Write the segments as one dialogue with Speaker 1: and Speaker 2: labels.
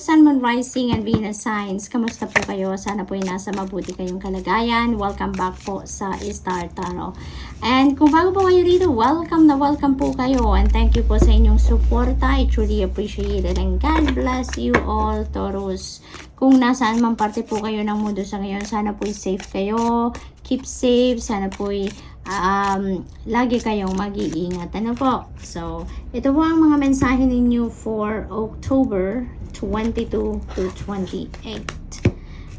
Speaker 1: Sun, Moon, Rising, and Venus signs. Kamusta po kayo? Sana po ay nasa mabuti kayong kalagayan. Welcome back po sa Star Tarot. And kung bago po kayo rito, welcome na welcome po kayo. And thank you po sa inyong suporta. I truly appreciate it. And God bless you all, Taurus. Kung nasaan man parte po kayo ng mundo sa ngayon, sana po ay safe kayo. Keep safe. Sana po ay lagi kayong mag-iingat. Ano po? So, ito po ang mga mensahe ninyo for October 22 to 28.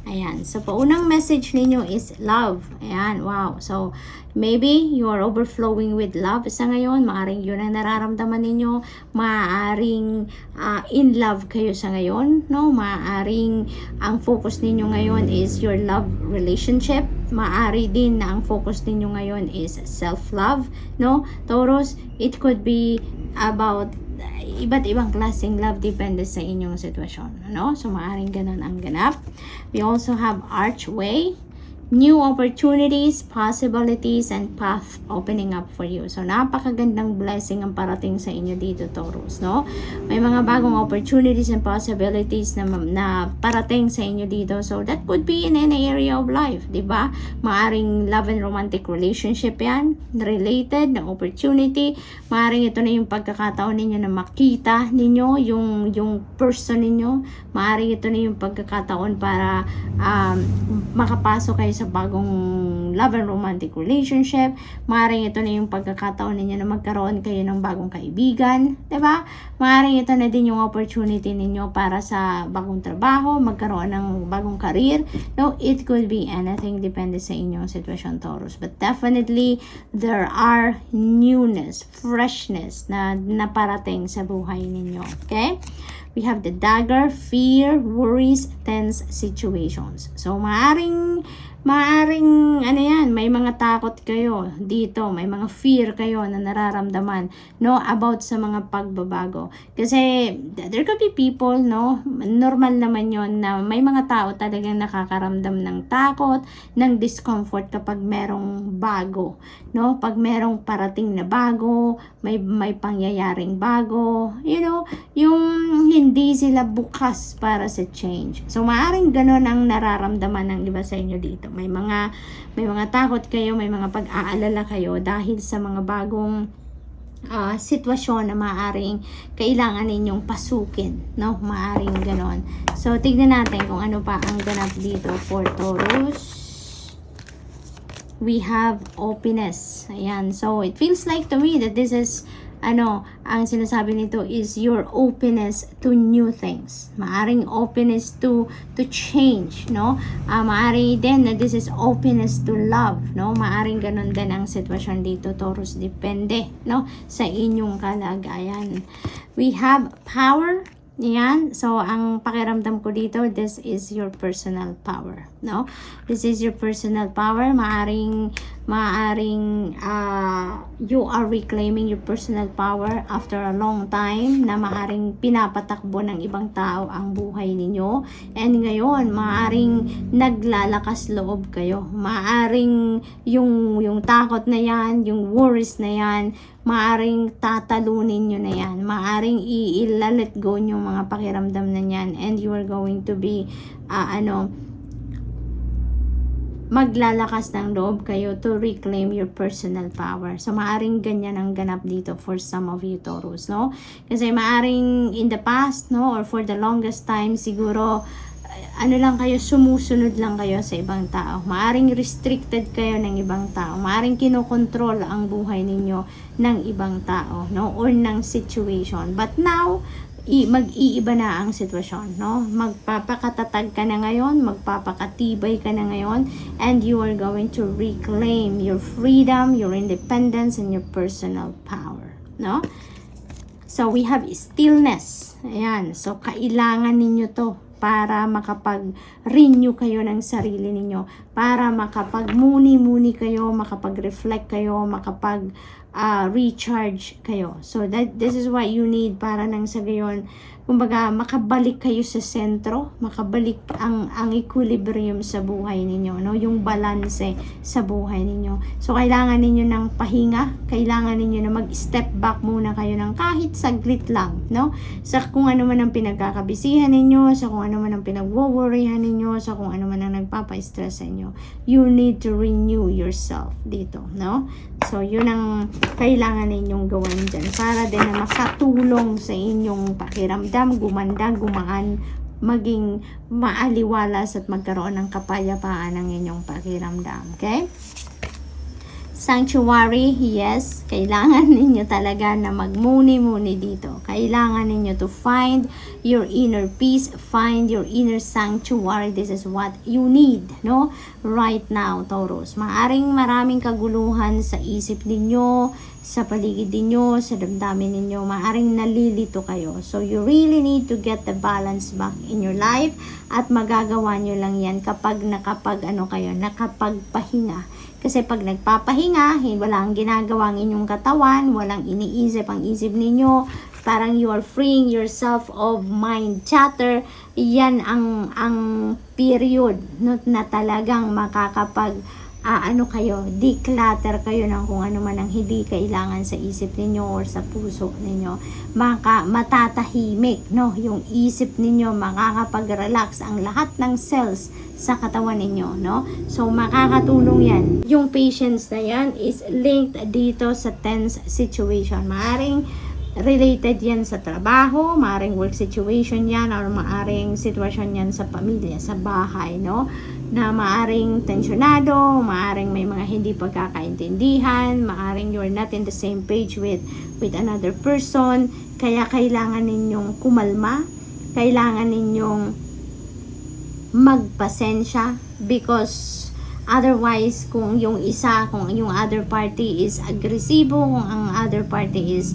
Speaker 1: Ayan. So, paunang message ninyo is love. Ayan. Wow. So, maybe you are overflowing with love sa ngayon. Maaring yun ang nararamdaman ninyo. Maaring in love kayo sa ngayon. No? Maaring ang focus ninyo ngayon is your love relationship. Maari din na ang focus ninyo ngayon is self-love. No? Taurus, it could be about iba't ibang klaseng love, depende sa inyong sitwasyon, no? So maaring ganun ang ganap. We also have archway, new opportunities, possibilities, and path opening up for you. So napakagandang blessing ang parating sa inyo dito, Taurus, no? May mga bagong opportunities and possibilities na parating sa inyo dito. So that could be in any area of life, di ba? Maaring love and romantic relationship yan, related na opportunity. Maaring ito na yung pagkakataon ninyo na makita ninyo yung person ninyo. Maaring ito na yung pagkakataon para makapasok kayo sa bagong love and romantic relationship. Maaring ito na yung pagkakataon ninyo na magkaroon kayo ng bagong kaibigan, 'di ba? Maaring ito na din yung opportunity ninyo para sa bagong trabaho, magkaroon ng bagong career. No, it could be anything, depende sa inyong sitwasyon, Taurus. But definitely there are newness, freshness na naparating sa buhay ninyo. Okay? We have the dagger, fear, worries, tense situations. So, maaring ano yan, may mga takot kayo dito, may mga fear kayo na nararamdaman, no, about sa mga pagbabago. Kasi there could be people, no, normal naman yon na may mga tao talagang nakakaramdam ng takot, ng discomfort kapag merong bago, no, pag merong parating na bago, may pangyayaring bago, you know, yung hindi sila bukas para sa change. So maaring ganun ang nararamdaman ng iba sa inyo dito. May mga takot kayo, may mga pag-aalala kayo dahil sa mga bagong sitwasyon na maaring kailangan ninyong pasukin, no? Maaring ganon. So tignan natin kung ano pa ang ganap dito for Taurus. We have openness. Ayan. So it feels like to me that this is ang sinasabi nito is your openness to new things. Maaring openness to change, no? Maaring din na this is openness to love, no? Maaring ganun din ang sitwasyon dito, Taurus. Depende, no? Sa inyong kalagayan. We have power. Yan. So, ang pakiramdam ko dito, this is your personal power, no? This is your personal power. Maaring you are reclaiming your personal power after a long time na maaring pinapatakbo ng ibang tao ang buhay ninyo. And ngayon, maaring naglalakas loob kayo. Maaring yung takot na yan, yung worries na yan, maaring tatalunin nyo na yan. Maaring i-let go nyo mga pakiramdam na yan. And you are going to be, maglalakas ng loob kayo to reclaim your personal power. So, maaring ganyan ang ganap dito for some of you, Taurus, no? Kasi maaring in the past, no, or for the longest time, siguro, lang kayo, sumusunod lang kayo sa ibang tao. Maaring restricted kayo ng ibang tao. Maaring kinokontrol ang buhay ninyo ng ibang tao, no? Or ng situation. But now, mag-iiba na ang sitwasyon, no? Magpapakatatag ka na ngayon, magpapakatibay ka na ngayon, and you are going to reclaim your freedom, your independence, and your personal power, no? So, we have stillness. Ayan. So, kailangan ninyo to para makapag-renew kayo ng sarili ninyo, para makapag-muni-muni kayo, makapag-reflect kayo, recharge kayo. So this is what you need para nang sa gayon kumbaga makabalik kayo sa sentro, makabalik ang equilibrium sa buhay ninyo, no? Yung balanse sa buhay ninyo. So kailangan ninyo ng pahinga, kailangan ninyo na mag-step back muna kayo ng kahit saglit lang, no? Sa kung ano man ang pinagkakabisihan ninyo, sa kung ano man ang pinagwo-worryhan ninyo, sa kung ano man ang nagpapa-stress sa inyo. You need to renew yourself dito, no? So yun ang kailangan ninyong gawin dyan para din na makatulong sa inyong pakiramdam, gumanda, gumaan, maging maaliwalas at magkaroon ng kapayapaan ng inyong pakiramdam. Okay? Sanctuary, yes, kailangan ninyo talaga na magmuni-muni dito. Kailangan ninyo to find your inner peace, find your inner sanctuary. This is what you need, no? Right now, Taurus. Maaring maraming kaguluhan sa isip ninyo, sa paligid ninyo, sa damdamin ninyo. Maaring nalilito kayo. So, you really need to get the balance back in your life at magagawa nyo lang yan kapag nakapagpahinga. Kasi pag nagpapahinga, wala ang ginagawa ang inyong katawan, walang iniisip ang isip ninyo, parang you are freeing yourself of mind chatter, yan ang period, no, na talagang makakapag declutter kayo ng kung ano man ang hindi kailangan sa isip ninyo or sa puso ninyo. Matatahimik, no? Yung isip ninyo, makakapag-relax ang lahat ng cells sa katawan ninyo, no? So, makakatulong yan. Yung patience na yan is linked dito sa tense situation. Maaring related yan sa trabaho, maaring work situation yan, or maaring sitwasyon yan sa pamilya, sa bahay, no? Na maaring tensyonado, maaring may mga hindi pagkakaintindihan, maaring you're not in the same page with another person, kaya kailangan ninyong kumalma, kailangan ninyong magpasensya, because otherwise, kung yung other party is agresibo, kung ang other party is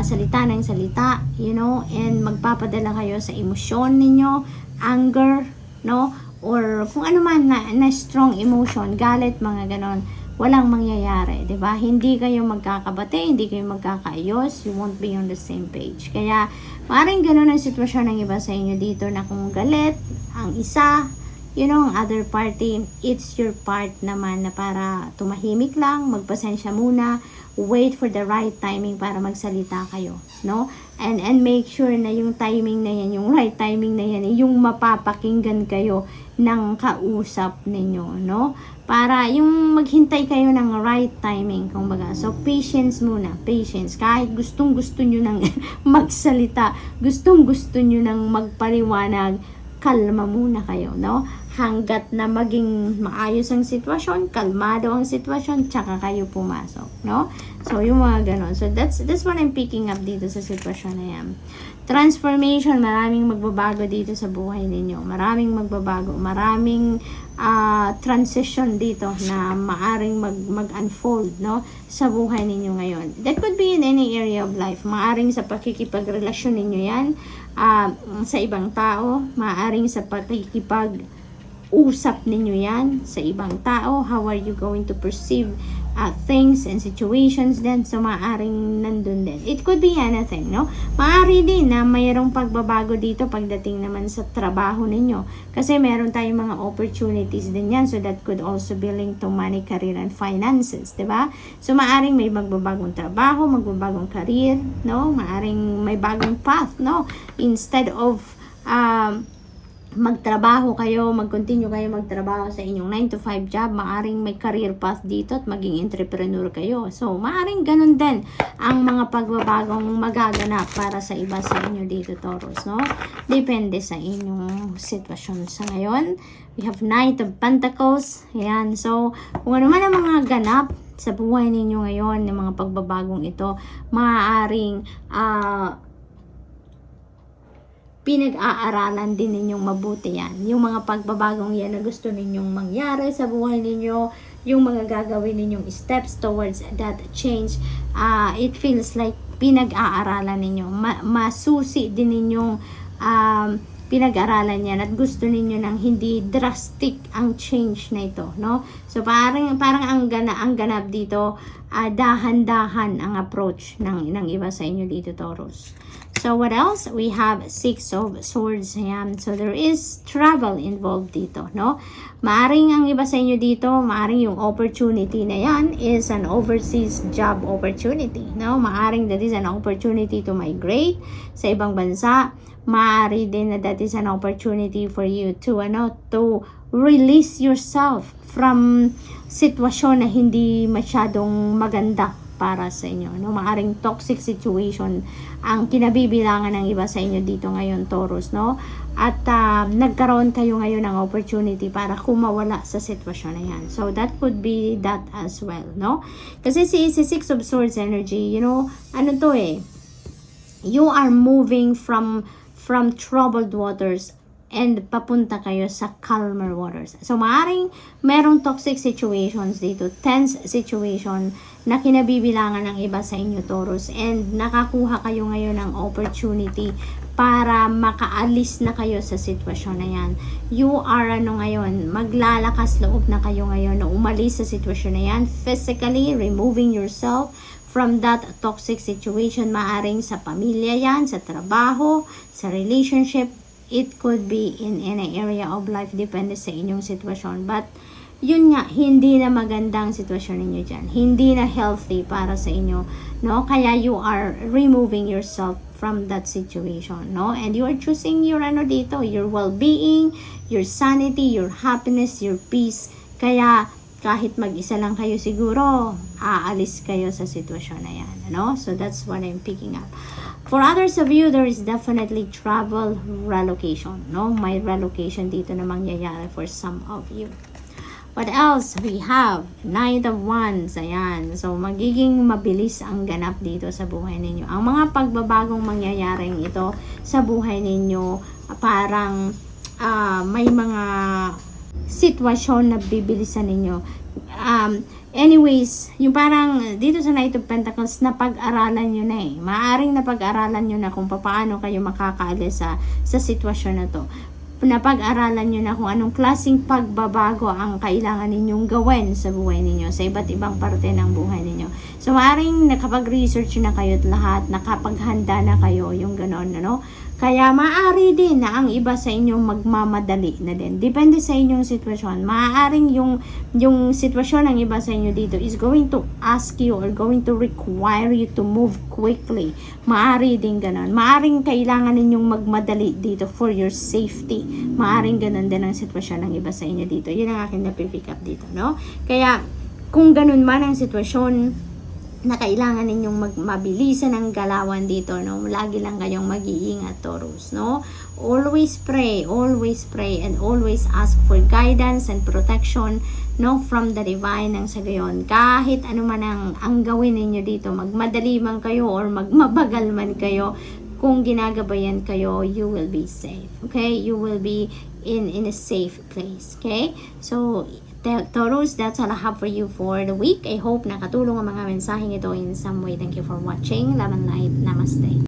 Speaker 1: salita ng salita, you know, and magpapadala kayo sa emosyon ninyo, anger, no, or kung ano man na strong emotion, galit, mga ganon, walang mangyayari, 'di ba? Hindi kayo magkakabate, hindi kayo magkakaayos, you won't be on the same page. Kaya maaaring ganon ang sitwasyon ng iba sa inyo dito, na kung galit ang isa, you know, other party, it's your part naman na para tumahimik lang, magpasensya muna, wait for the right timing para magsalita kayo, no? And make sure na yung timing na yan, yung right timing na yan, yung mapapakinggan kayo ng kausap ninyo, no? Para yung maghintay kayo ng right timing, kumbaga. So, patience muna, patience. Kahit gustong-gusto nyo nang magsalita, gustong-gusto nyo nang magpaliwanag, kalma muna kayo, no? Hanggat na maging maayos ang sitwasyon, kalmado ang sitwasyon, tsaka kayo pumasok, no? So, yung mga ganon. So, that's what I'm picking up dito sa sitwasyon na yan. Transformation, maraming magbabago dito sa buhay ninyo. Maraming magbabago, maraming transition dito na maaring mag-unfold, no, sa buhay ninyo ngayon. That could be in any area of life. Maaring sa pakikipagrelasyon ninyo yan, sa ibang tao, maaring sa pakikipag-usap ninyo yan sa ibang tao. How are you going to perceive things and situations then? So maaring nandun din. It could be anything, no? Maari din na mayroong pagbabago dito pagdating naman sa trabaho ninyo. Kasi meron tayong mga opportunities din yan. So that could also be linked to money, career, and finances, diba? So maaring may magbabagong trabaho, magbabagong career, no? Maaring may bagong path, no? Instead of magtrabaho kayo, mag-continue kayo magtrabaho sa inyong 9 to 5 job, maaring may career path dito at maging entrepreneur kayo. So, maaring ganun din ang mga pagbabagong magaganap para sa iba sa inyo dito, Taurus, no? Depende sa inyong sitwasyon sa ngayon. We have Knight of Pentacles. Ayan. So, kung ano man ang mga ganap sa buhay ninyo ngayon, ng mga pagbabagong ito, maaaring pinag-aaralan din ninyong mabuti yan. Yung mga pagbabagong yan na gusto ninyong mangyari sa buhay ninyo, yung mga gagawin ninyong steps towards that change, it feels like pinag-aaralan ninyo. Masusi din ninyong pinag-aralan yan at gusto ninyo ng hindi drastic ang change na ito, no? So parang ang ganap dito, dahan-dahan ang approach ng iba sa inyo dito, Taurus. So what else? We have Six of Swords. Ayan. So there is travel involved dito, no? Maaring ang iba sa inyo dito, maaring yung opportunity na yan is an overseas job opportunity, no? Maaring that is an opportunity to migrate sa ibang bansa. Maari din na that is an opportunity for you to release yourself from sitwasyon na hindi masyadong maganda para sa inyo, no? Maaring toxic situation ang kinabibilangan ng iba sa inyo dito ngayon, Taurus, no? At nagkaroon kayo ngayon ng opportunity para kumawala sa sitwasyon na yan. So that could be that as well, no? Kasi si Six of Swords energy, ano to you are moving from troubled waters and papunta kayo sa calmer waters. So, maaring merong toxic situations dito, tense situation na kinabibilangan ng iba sa inyo, Taurus, and nakakuha kayo ngayon ng opportunity para makaalis na kayo sa sitwasyon na yan. You are ngayon, maglalakas loob na kayo ngayon na umalis sa sitwasyon na yan, physically removing yourself from that toxic situation. Maaring sa pamilya yan, sa trabaho, sa relationship, it could be in any area of life, depende sa inyong sitwasyon. But, yun nga, hindi na magandang sitwasyon ninyo dyan. Hindi na healthy para sa inyo, no? Kaya you are removing yourself from that situation, no? And you are choosing your your well-being, your sanity, your happiness, your peace. Kaya, kahit mag-isa lang kayo siguro, aalis kayo sa sitwasyon na yan, no? So, that's what I'm picking up. For others of you, there is definitely travel relocation, no? May relocation dito na mangyayari for some of you. What else? We have Knight of Wands. Ayan. So, magiging mabilis ang ganap dito sa buhay ninyo. Ang mga pagbabagong mangyayaring ito sa buhay ninyo, parang may mga sitwasyon na bibilisan ninyo. Anyways, yung parang dito sa Knight of Pentacles, napag-aralan nyo na Maaring napag-aralan nyo na kung paano kayo makakaalis sa sitwasyon na to. Napag-aralan nyo na kung anong klaseng pagbabago ang kailangan ninyong gawin sa buhay ninyo, sa iba't ibang parte ng buhay ninyo. So, maaring nakapag-research na kayo at lahat, nakapaghanda na kayo, yung ganon, Kaya, maaari din na ang iba sa inyo magmamadali na din. Depende sa inyong sitwasyon. Maaaring yung sitwasyon ng iba sa inyo dito is going to ask you or going to require you to move quickly. Maaari din ganon. Maaring kailangan ninyong magmadali dito for your safety. Maaring ganon din ang sitwasyon ng iba sa inyo dito. Yun ang aking napipick up dito, no? Kaya, kung ganon man ang sitwasyon na kailangan ninyong mabilisan ang galawan dito, no? Lagi lang kayong mag-iingat, Taurus, no? Always pray, and always ask for guidance and protection, no? From the divine ng sa gayon. Kahit ano man ang gawin ninyo dito, magmadali man kayo or magmabagal man kayo, kung ginagabayan kayo, you will be safe. Okay? You will be in a safe place. Okay? So, Taurus, that's all I have for you for the week. I hope nakatulong ang mga mensaheng ito in some way. Thank you for watching. Love and light. Namaste.